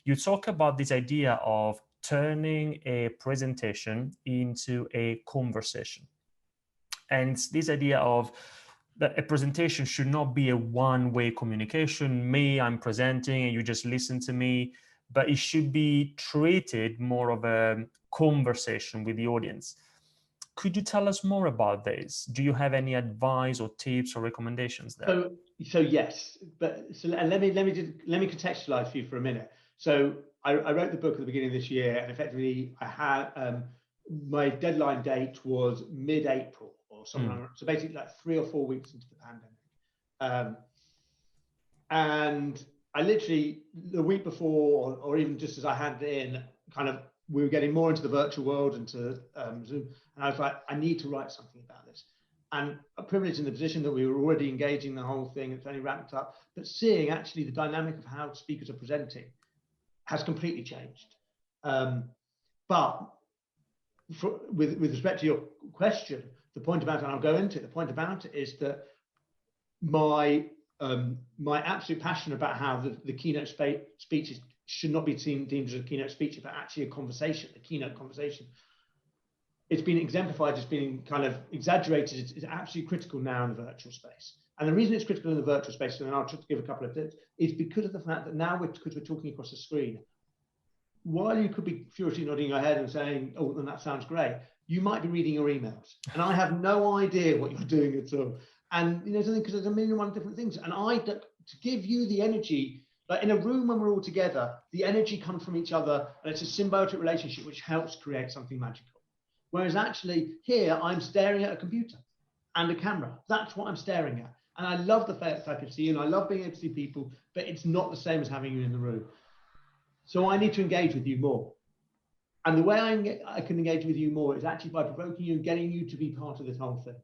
you talk about this idea of turning a presentation into a conversation. And it's this idea of that a presentation should not be a one-way communication. I'm presenting and you just listen to me, but it should be treated more of a conversation with the audience. Could you tell us more about this? Do you have any advice or tips or recommendations there? So yes, but let me contextualize for you for a minute. So I wrote the book at the beginning of this year, and effectively I had my deadline date was mid-April or something. So basically, like 3 or 4 weeks into the pandemic, and I literally the week before, or even just as I handed it in, we were getting more into the virtual world and to Zoom, and I was like, I need to write something about this. And a privilege in the position that we were already engaging the whole thing, it's only wrapped up, but seeing actually the dynamic of how speakers are presenting has completely changed. But with respect to your question, the point about it, and I'll go into it, the point about it is that my absolute passion about how the keynote speeches should not be deemed as a keynote speech, but actually a conversation, a keynote conversation. It's been exemplified, it's been kind of exaggerated. It's absolutely critical now in the virtual space. And the reason it's critical in the virtual space, and I'll try to give a couple of tips, is because of the fact that now, because we're talking across the screen, while you could be furiously nodding your head and saying, oh, then that sounds great, you might be reading your emails. And I have no idea what you're doing at all. And you know something, because there's a million and one different things. And to give you the energy, like in a room when we're all together, the energy comes from each other, and it's a symbiotic relationship which helps create something magical. Whereas actually here, I'm staring at a computer and a camera. That's what I'm staring at. And I love the fact that I can see you, and I love being able to see people, but it's not the same as having you in the room. So I need to engage with you more. And the way I can engage with you more is actually by provoking you and getting you to be part of this whole thing.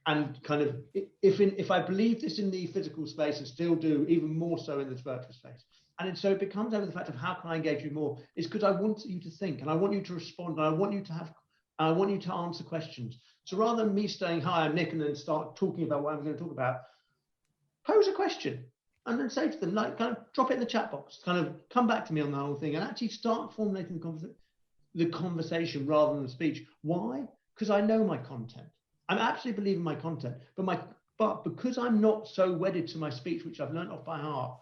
And kind of, if I believe this in the physical space, and still do, even more so in this virtual space. And so it becomes over the fact of how can I engage you more, is because I want you to think, and I want you to respond, and I want you to answer questions. So rather than me saying, hi, I'm Nick, and then start talking about what I'm going to talk about, pose a question and then say to them, like, kind of drop it in the chat box, kind of come back to me on the whole thing, and actually start formulating the conversation rather than the speech. Why? Because I know my content. I'm absolutely believing my content, but because I'm not so wedded to my speech, which I've learned off by heart,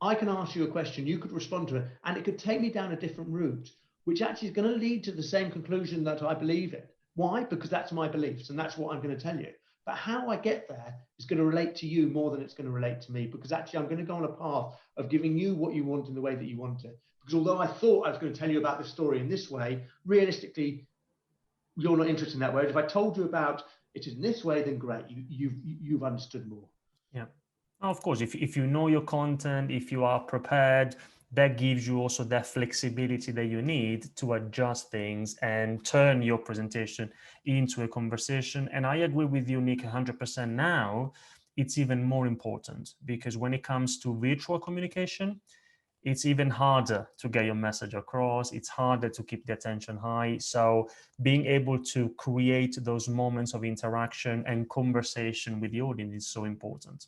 I can ask you a question, you could respond to it, and it could take me down a different route, which actually is going to lead to the same conclusion that I believe in. Why? Because that's my beliefs, and that's what I'm going to tell you. But how I get there is going to relate to you more than it's going to relate to me, because actually I'm going to go on a path of giving you what you want in the way that you want it. Because although I thought I was going to tell you about this story in this way, realistically, you're not interested in that way. If I told you about it in this way, then great, you've understood more. Yeah, of course, if you know your content, if you are prepared, that gives you also that flexibility that you need to adjust things and turn your presentation into a conversation. And I agree with you, Nick, 100%. Now it's even more important, because when it comes to virtual communication, it's even harder to get your message across. It's harder to keep the attention high. So being able to create those moments of interaction and conversation with the audience is so important.